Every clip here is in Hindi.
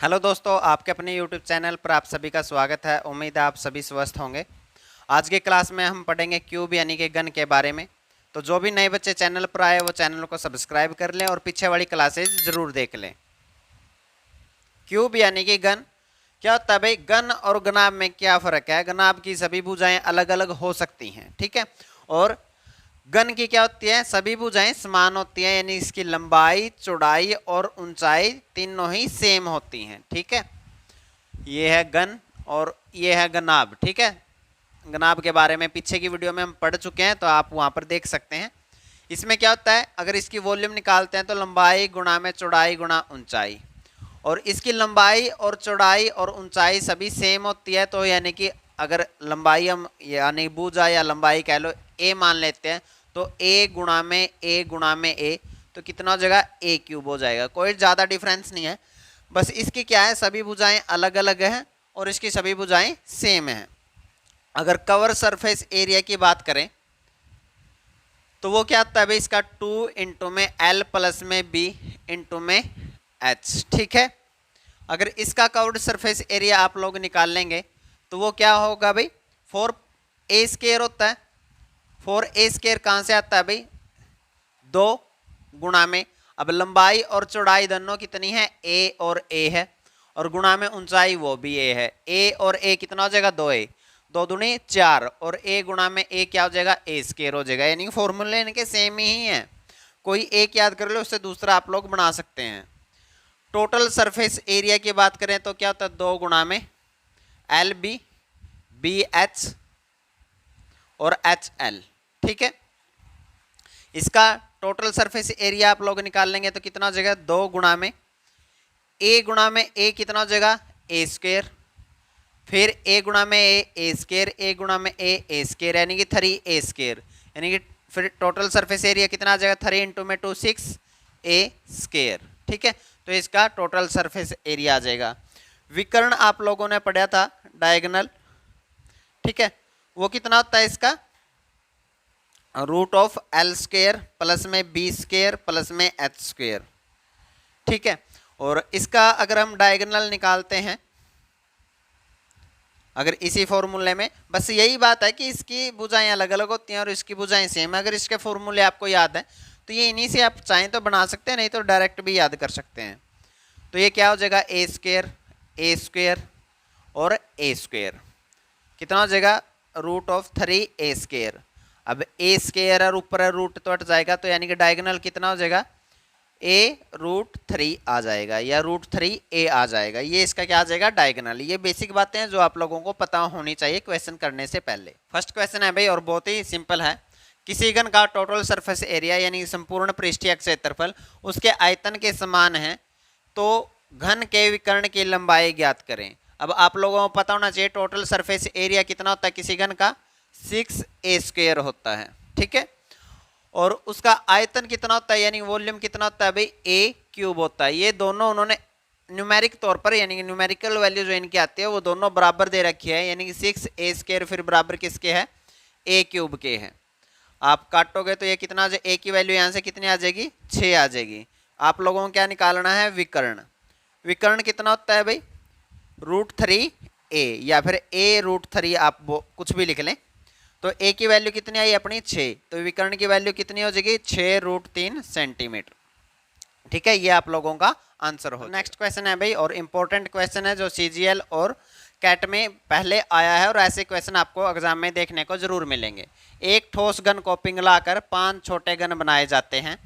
हेलो दोस्तों, आपके अपने YouTube चैनल पर आप सभी का स्वागत है। उम्मीद है आप सभी स्वस्थ होंगे। आज के क्लास में हम पढ़ेंगे क्यूब यानी कि गन के बारे में। तो जो भी नए बच्चे चैनल पर आए वो चैनल को सब्सक्राइब कर लें और पीछे वाली क्लासेज ज़रूर देख लें। क्यूब यानी कि गन क्या होता है भाई? गन और गनाब में क्या फ़र्क है? गनाब की सभी भुजाएं अलग अलग हो सकती हैं, ठीक है। और गन की क्या होती है? सभी भुजाएं समान होती हैं, यानी इसकी लंबाई, चौड़ाई और ऊंचाई तीनों ही सेम होती हैं, ठीक है। ये है गन और ये है गनाब, ठीक है। गनाब के बारे में पीछे की वीडियो में हम पढ़ चुके हैं, तो आप वहां पर देख सकते हैं। इसमें क्या होता है, अगर इसकी वॉल्यूम निकालते हैं तो लंबाई गुणा में चौड़ाई गुणा ऊंचाई, और इसकी लंबाई और चौड़ाई और ऊंचाई सभी सेम होती है। तो यानी कि अगर लंबाई हम यानी भुजा या लंबाई कह लो ए मान लेते हैं, तो ए गुणा में ए तो कितना हो जाएगा? ए क्यूब हो जाएगा। कोई ज़्यादा डिफरेंस नहीं है, बस इसकी क्या है, सभी भुजाएं अलग अलग हैं और इसकी सभी भुजाएं सेम हैं। अगर कवर सरफेस एरिया की बात करें तो वो क्या आता है भाई? इसका 2 इंटू में एल प्लस में बी इंटू में एच, ठीक है। अगर इसका कवर्ड सरफेस एरिया आप लोग निकाल लेंगे तो वो क्या होगा भाई? 4a² होता है। 4a² कहाँ से आता है भाई? 2 गुणा में, अब लंबाई और चौड़ाई दोनों कितनी है? ए और ए है, और गुणा में ऊंचाई वो भी ए है। ए और ए कितना हो जाएगा? 2a, 2 दूनी 4, और ए गुणा में ए क्या हो जाएगा? a² हो जाएगा। यानी फॉर्मूले इनके सेम ही है। कोई एक याद कर लो, उससे दूसरा आप लोग बना सकते हैं। टोटल सरफेस एरिया की बात करें तो क्या होता है? 2 गुणा में एल बी बी एच और एच एल, ठीक है। इसका टोटल सरफेस एरिया आप लोग निकाल लेंगे तो कितना हो जाएगा? 2 गुणा में ए कितना हो जाएगा? a², फिर ए गुणा में a², ए गुणा में a² यानी कि 3a², यानी कि फिर टोटल सरफेस एरिया कितना आ जाएगा? 3 इंटू में 2 6a², ठीक है। तो इसका टोटल सरफेस एरिया आ जाएगा। विकर्ण आप लोगों ने पढ़ा था, डायगोनल, ठीक है। वो कितना होता है? इसका √l² प्लस में b² प्लस में h², ठीक है। और इसका अगर हम डायगोनल निकालते हैं, अगर इसी फॉर्मूले में, बस यही बात है कि इसकी भुजाएं अलग अलग होती हैं और इसकी भुजाएं सेम है। अगर इसके फॉर्मूले आपको याद है तो ये इन्हीं से आप चाहें तो बना सकते हैं, नहीं तो डायरेक्ट भी याद कर सकते हैं। तो ये क्या हो जाएगा? a² और a², कितना हो जाएगा? √3a²। अब a² और ऊपर रूट तो हट जाएगा, तो यानी कि डायगोनल कितना हो जाएगा? a√3 आ जाएगा या √3a आ जाएगा। ये इसका क्या आ जाएगा? डायगोनल। ये बेसिक बातें हैं जो आप लोगों को पता होनी चाहिए क्वेश्चन करने से पहले। फर्स्ट क्वेश्चन है भाई, और बहुत ही सिंपल है। किसी घन का टोटल सरफेस एरिया यानी संपूर्ण पृष्ठीय क्षेत्रफल उसके आयतन के समान है तो घन के विकर्ण की लंबाई ज्ञात करें। अब आप लोगों को पता होना चाहिए टोटल सरफेस एरिया कितना होता है किसी घन का? 6a² होता है, ठीक है। और उसका आयतन कितना होता है यानी वॉल्यूम कितना होता है भाई? a³ होता है। ये दोनों उन्होंने न्यूमेरिक तौर पर यानी कि न्यूमेरिकल वैल्यू जो इनकी आती है वो दोनों बराबर दे रखी है, यानी कि 6a² फिर बराबर किसके है? a³ के है। आप काटोगे तो ये कितना आ जाए? a की वैल्यू यहाँ से कितनी आ जाएगी? 6 आ जाएगी। आप लोगों को क्या निकालना है? विकर्ण। विकर्ण कितना होता है भाई? √3a या फिर a√3, आप कुछ भी लिख लें। तो a की वैल्यू कितनी आई अपनी? 6, तो विकर्ण की वैल्यू कितनी हो जाएगी? 6√3 सेंटीमीटर, ठीक है। ये आप लोगों का आंसर हो। नेक्स्ट क्वेश्चन है भाई, और इंपॉर्टेंट क्वेश्चन है जो CGL और कैट में पहले आया है, और ऐसे क्वेश्चन आपको एग्जाम में देखने को जरूर मिलेंगे। एक ठोस घन को पिघलाकर 5 छोटे घन बनाए जाते हैं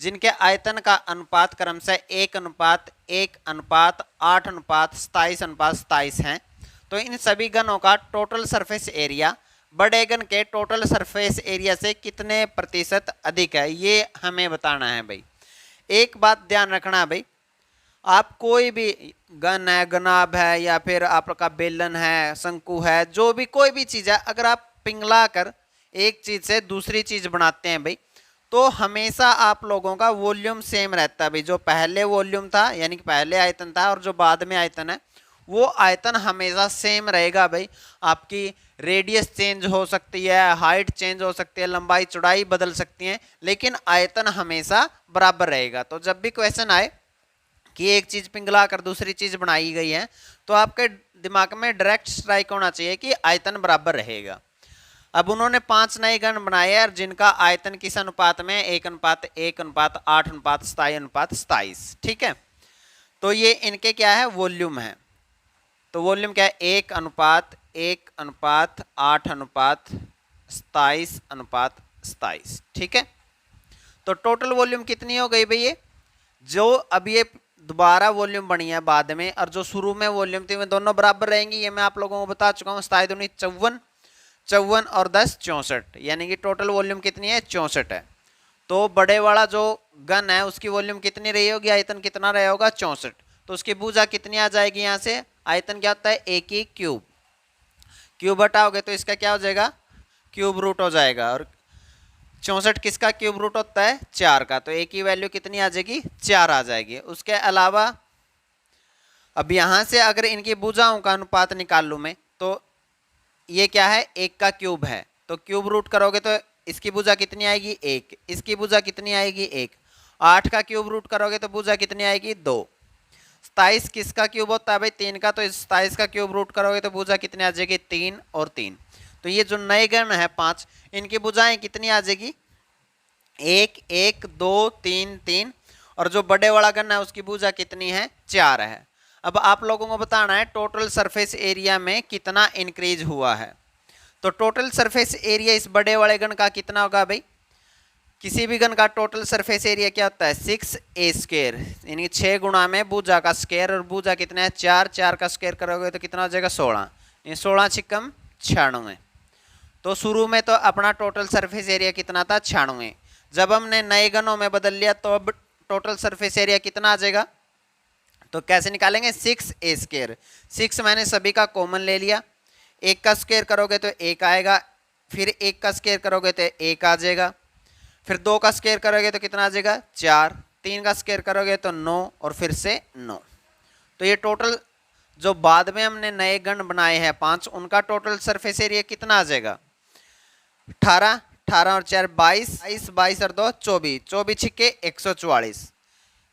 जिनके आयतन का अनुपात क्रमशः 1:1:8:27:27 है। तो इन सभी घनों का टोटल सरफेस एरिया बड़े घन के टोटल सरफेस एरिया से कितने प्रतिशत अधिक है? ये हमें बताना है भाई। एक बात ध्यान रखना है भाई, आप कोई भी गन है, गनाब है, या फिर आपका बेलन है, शंकु है, जो भी कोई भी चीज़ है, अगर आप पिघला कर एक चीज़ से दूसरी चीज़ बनाते हैं भाई, तो हमेशा आप लोगों का वॉल्यूम सेम रहता है भाई। जो पहले वॉल्यूम था यानी कि पहले आयतन था और जो बाद में आयतन है वो आयतन हमेशा सेम रहेगा भाई। आपकी रेडियस चेंज हो सकती है, हाइट चेंज हो सकती है, लंबाई चौड़ाई बदल सकती है, लेकिन आयतन हमेशा बराबर रहेगा। तो जब भी क्वेश्चन आए कि एक चीज पिघला कर दूसरी चीज बनाई गई है, तो आपके दिमाग में डायरेक्ट स्ट्राइक होना चाहिए कि आयतन बराबर रहेगा। अब उन्होंने 5 नए गण बनाए और जिनका आयतन किस अनुपात में, 1:1:8:27:27, ठीक है। तो ये इनके क्या है, वॉल्यूम है। तो वॉल्यूम क्या है, 1:8:27:27, ठीक है। तो टोटल वॉल्यूम कितनी हो गई भाई, ये जो अब ये दोबारा वॉल्यूम बनी है बाद में, और जो शुरू में वॉल्यूम थी वे दोनों बराबर रहेंगी। ये मैं आप लोगों को बता चुका हूँ, 57 54 और 10 64, यानी कि टोटल वॉल्यूम कितनी है, 64 है। तो बड़े वाला जो गन है उसकी वॉल्यूम कितनी रही होगी, आयतन कितना रहा होगा, 64। तो उसकी भुजा कितनी आ जाएगी, यहाँ से आयतन क्या होता है, एक ही क्यूब। क्यूब हटाओगे तो इसका क्या हो जाएगा, क्यूब रूट हो जाएगा। और 64 किसका क्यूब रूट होता है, 4 का। तो एक की वैल्यू कितनी आ जाएगी, 4 आ जाएगी। उसके अलावा अब यहां से अगर इनकी भुजाओं का अनुपात निकाल लूं मैं, तो ये क्या है, 1 का क्यूब है। तो क्यूब रूट करोगे तो इसकी भुजा कितनी आएगी, 1। इसकी भुजा कितनी आएगी, 1। 8 का क्यूब रूट करोगे तो भुजा कितनी आएगी, 2। 27 किसका क्यूब होता है भाई, 3 का। तो 27 का क्यूब रूट करोगे तो भुजा कितनी आ जाएगी, 3 और 3। तो ये जो नए गण है 5, इनकी भुजाएं कितनी आ जाएगी, 1 1 2 3 3। और जो बड़े वाला गण है उसकी भुजा कितनी है, 4 है। अब आप लोगों को बताना है टोटल सरफेस एरिया में कितना इंक्रीज हुआ है। तो टोटल सरफेस एरिया इस बड़े वाले गण का कितना होगा भाई, किसी भी गण का टोटल सरफेस एरिया क्या होता है, 6a², यानी 6 गुणा में भुजा का स्क्वायर। और भुजा कितना है, 4। 4 का स्क्वायर करोगे तो कितना हो जाएगा, 16। 16 छिकम 96। तो शुरू में तो अपना टोटल सरफेस एरिया कितना था, 96। जब हमने नए गणों में बदल लिया तो अब टोटल सरफेस एरिया कितना आ जाएगा। तो कैसे निकालेंगे, 6a²। 6 मैंने सभी का कॉमन ले लिया। 1 का स्क्वायर करोगे तो 1 आएगा, फिर 1 का स्क्वायर करोगे तो 1 आ जाएगा, फिर 2 का स्क्वायर करोगे तो कितना आ जाएगा, 4। 3 का स्क्वायर करोगे तो 9, और फिर से 9। तो ये टोटल जो बाद में हमने नए गण बनाए हैं 5, उनका टोटल सरफेस एरिया कितना आ जाएगा, 18। 18 और 4 22, 22 और 2 24, 24 छिक्के 144।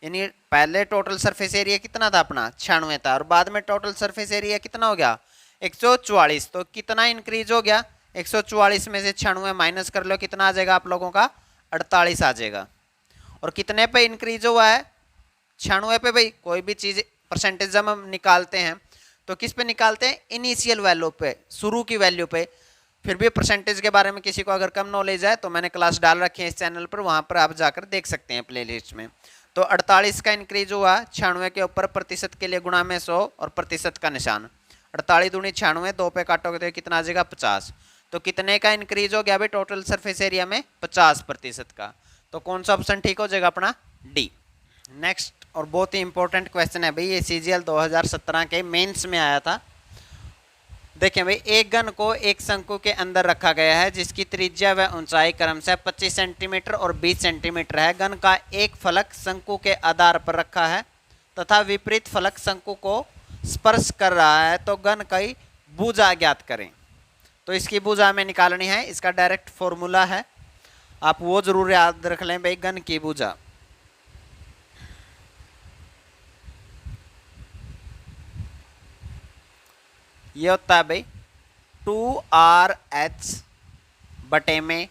यानी पहले टोटल सरफेस एरिया कितना था अपना, 96 था, और बाद में टोटल सरफेस एरिया कितना हो गया, 144। तो कितना इंक्रीज हो गया, 144 में से 96 माइनस कर लो, कितना आ जाएगा आप लोगों का, 48 आ जाएगा। और कितने पे इंक्रीज हुआ है, 96 पे। भाई कोई भी चीज़ परसेंटेज जब हम निकालते हैं तो किस पे निकालते हैं, इनिशियल वैल्यू पे, शुरू की वैल्यू पे। फिर भी परसेंटेज के बारे में किसी को अगर कम नॉलेज है तो मैंने क्लास डाल रखी है इस चैनल पर, वहाँ पर आप जाकर देख सकते हैं प्लेलिस्ट में। तो 48 का इंक्रीज हुआ, 96 के ऊपर प्रतिशत के लिए गुणा में 100 और प्रतिशत का निशान। 48 दूनी 96, 2 पे काटोगे तो कितना आ जाएगा, 50। तो कितने का इंक्रीज हो गया भाई टोटल सरफेस एरिया में, 50% का। तो कौन सा ऑप्शन ठीक हो जाएगा अपना, डी। नेक्स्ट और बहुत ही इंपॉर्टेंट क्वेश्चन है भाई, ये CGL 2017 के मेंस में आया था। देखें भाई, एक गन को एक शंकु के अंदर रखा गया है जिसकी त्रिज्या व ऊंचाई क्रमशः 25 सेंटीमीटर और 20 सेंटीमीटर है। गन का एक फलक शंकु के आधार पर रखा है तथा विपरीत फलक शंकु को स्पर्श कर रहा है, तो गन की भुजा ज्ञात करें। तो इसकी भुजा हमें निकालनी है, इसका डायरेक्ट फॉर्मूला है, आप वो जरूर याद रख लें भाई। गन की भुजा ये होता है भाई 2RH बटे में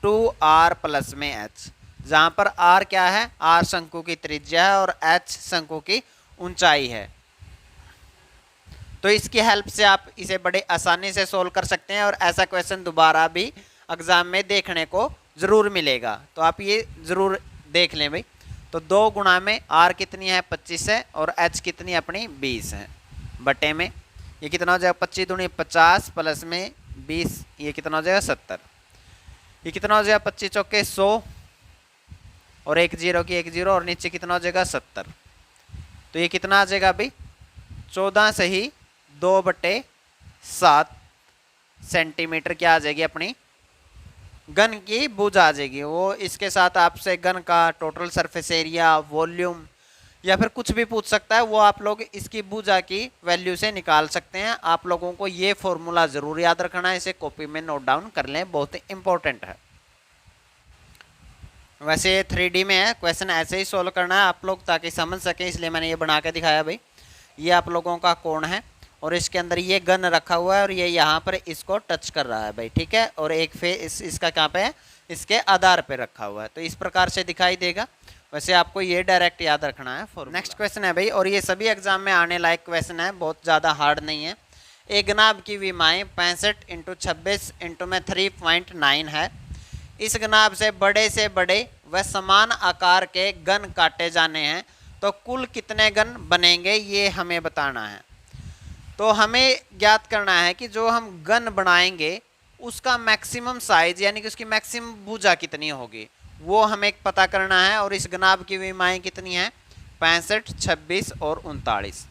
2R प्लस में H, जहां पर R क्या है, R शंकु की त्रिज्या है और H शंकु की ऊंचाई है। तो इसकी हेल्प से आप इसे बड़े आसानी से सोल्व कर सकते हैं और ऐसा क्वेश्चन दोबारा भी एग्जाम में देखने को जरूर मिलेगा। तो आप ये जरूर देख लें भाई। तो 2 गुणा में R कितनी है, 25 है, और H कितनी अपनी 20 है, बटे में ये कितना हो जाएगा, 25 दूनी 50 प्लस में 20, ये कितना हो जाएगा 70। ये कितना हो जाएगा, 25 चौके 100 और 1 0 की 1 0, और नीचे कितना हो जाएगा 70। तो ये कितना आ जाएगा भाई, 14 से ही 2/7 सेंटीमीटर क्या आ जाएगी अपनी गन की भुजा आ जाएगी। वो इसके साथ आपसे गन का टोटल सरफेस एरिया, वॉल्यूम या फिर कुछ भी पूछ सकता है, वो आप लोग इसकी भुजा की वैल्यू से निकाल सकते हैं। आप लोगों को ये फॉर्मूला जरूर याद रखना है, इसे कॉपी में नोट डाउन कर लें, बहुत इंपॉर्टेंट है। वैसे ये 3D में है, क्वेश्चन ऐसे ही सोल्व करना है आप लोग ताकि समझ सकें, इसलिए मैंने ये बना के दिखाया भाई। ये आप लोगों का कोण है और इसके अंदर ये गन रखा हुआ है और ये यहाँ पर इसको टच कर रहा है भाई, ठीक है। और एक फेस इसका कहाँ पे है, इसके आधार पे रखा हुआ है, तो इस प्रकार से दिखाई देगा। वैसे आपको ये डायरेक्ट याद रखना है। नेक्स्ट क्वेश्चन है भाई, और ये सभी एग्जाम में आने लायक क्वेश्चन है, बहुत ज़्यादा हार्ड नहीं है। एक गनाब की विमाएँ 65 × 26 × में 3.9 है। इस गनाब से बड़े व समान आकार के गन काटे जाने हैं, तो कुल कितने गन बनेंगे ये हमें बताना है। तो हमें ज्ञात करना है कि जो हम गन बनाएंगे उसका मैक्सिमम साइज यानी कि उसकी मैक्सिमम भुजा कितनी होगी वो हमें पता करना है। और इस गनाब की विमाएँ कितनी हैं, 65, 26 और 39।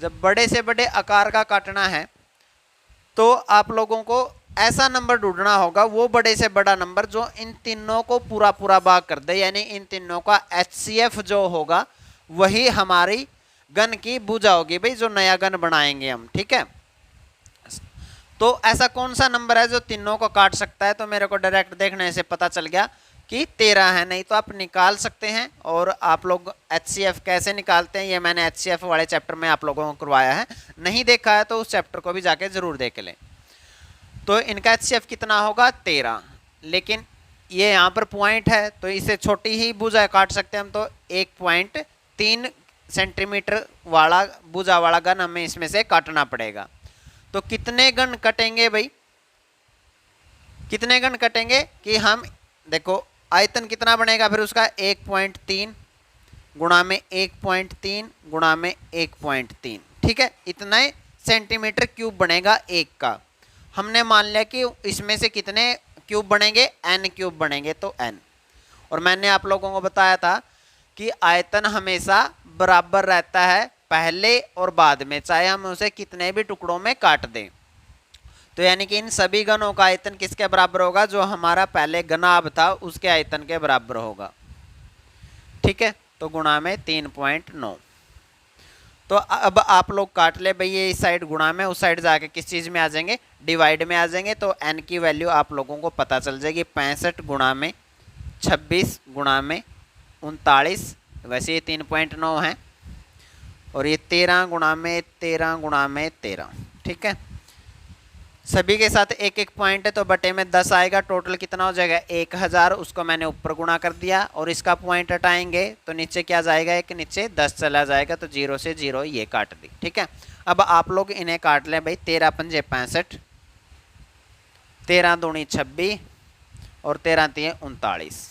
जब बड़े से बड़े आकार का काटना है तो आप लोगों को ऐसा नंबर ढूंढना होगा, वो बड़े से बड़ा नंबर जो इन तीनों को पूरा भाग कर दे, यानी इन तीनों का HCF जो होगा वही हमारी गन की भुजा होगी भाई, जो नया गन बनाएंगे हम, ठीक है। तो ऐसा कौन सा नंबर है जो तीनों को काट सकता है, तो मेरे को डायरेक्ट देखने से पता चल गया कि 13 है। नहीं तो आप निकाल सकते हैं। और आप लोग HCF कैसे निकालते हैं ये मैंने HCF वाले चैप्टर में आप लोगों को करवाया है, नहीं देखा है तो उस चैप्टर को भी जाके जरूर देख लें। तो इनका HCF कितना होगा, 13। लेकिन ये यहाँ पर पॉइंट है तो इसे छोटी ही भुजा काट सकते हैं हम, तो 1.3 सेंटीमीटर वाला भुजा वाला गन हमें इसमें से काटना पड़ेगा। तो कितने गन कटेंगे भाई, कितने गन कटेंगे कि हम देखो आयतन कितना बनेगा फिर उसका 1.3 गुणा में 1.3 गुणा में 1.3, ठीक है। इतना सेंटीमीटर क्यूब बनेगा एक का। हमने मान लिया कि इसमें से कितने क्यूब बनेंगे, n क्यूब बनेंगे, तो n। और मैंने आप लोगों को बताया था कि आयतन हमेशा बराबर रहता है पहले और बाद में, चाहे हम उसे कितने भी टुकड़ों में काट दें। तो यानी कि इन सभी गनों का आयतन किसके बराबर होगा, जो हमारा पहले गनाब था उसके आयतन के बराबर होगा, ठीक है। तो गुणा में 3.9। तो अब आप लोग काट ले भाई, ये इस साइड गुणा में, उस साइड जाके किस चीज़ में आ जाएंगे, डिवाइड में आ जाएंगे। तो n की वैल्यू आप लोगों को पता चल जाएगी, 65 गुणा में 26 गुणा में 39, वैसे ये 3.9 है। और ये 13 गुणा में 13 गुणा में 13, ठीक है। सभी के साथ एक एक पॉइंट है तो बटे में 10 आएगा। टोटल कितना हो जाएगा, 1000। उसको मैंने ऊपर गुणा कर दिया और इसका पॉइंट हटाएंगे तो नीचे क्या जाएगा, एक नीचे 10 चला जाएगा, तो 0 से 0 ये काट दी, ठीक है। अब आप लोग इन्हें काट लें भाई, 13 पंजे 65, 13 दूनी 26 और 13 तिये 39।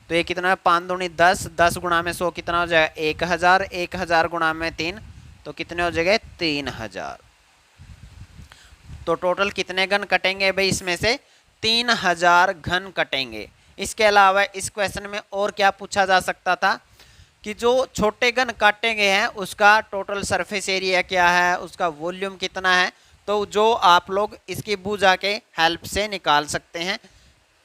तो ये कितना है, 5 दूनी 10, 10 गुणा में 100 कितना हो जाएगा, 1000, 1000 गुणा में 3 तो कितने हो जाएगा, 3000। तो टोटल कितने गन कटेंगे भाई, इसमें से 3000 घन कटेंगे। इसके अलावा इस क्वेश्चन में और क्या पूछा जा सकता था कि जो छोटे गन काटे गए हैं उसका टोटल सरफेस एरिया क्या है, उसका वॉल्यूम कितना है, तो जो आप लोग इसकी भुजा के हेल्प से निकाल सकते हैं।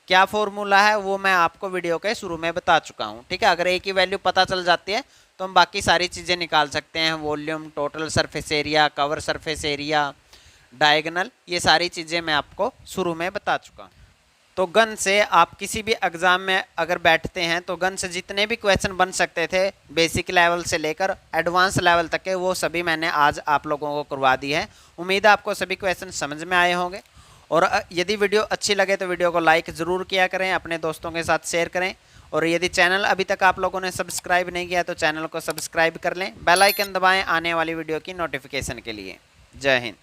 क्या फॉर्मूला है वो मैं आपको वीडियो के शुरू में बता चुका हूँ, ठीक है। अगर एक ही वैल्यू पता चल जाती है तो हम बाकी सारी चीज़ें निकाल सकते हैं, volume, total surface area, cover surface area, diagonal, ये सारी चीज़ें मैं आपको शुरू में बता चुका हूँ। तो गन से आप किसी भी एग्ज़ाम में अगर बैठते हैं तो गन से जितने भी क्वेश्चन बन सकते थे बेसिक लेवल से लेकर एडवांस लेवल तक के, वो सभी मैंने आज आप लोगों को करवा दी है। उम्मीद है आपको सभी क्वेश्चन समझ में आए होंगे। और यदि वीडियो अच्छी लगे तो वीडियो को लाइक ज़रूर किया करें, अपने दोस्तों के साथ शेयर करें। और यदि चैनल अभी तक आप लोगों ने सब्सक्राइब नहीं किया तो चैनल को सब्सक्राइब कर लें, बेल आइकन दबाएँ आने वाली वीडियो की नोटिफिकेशन के लिए। जय हिंद।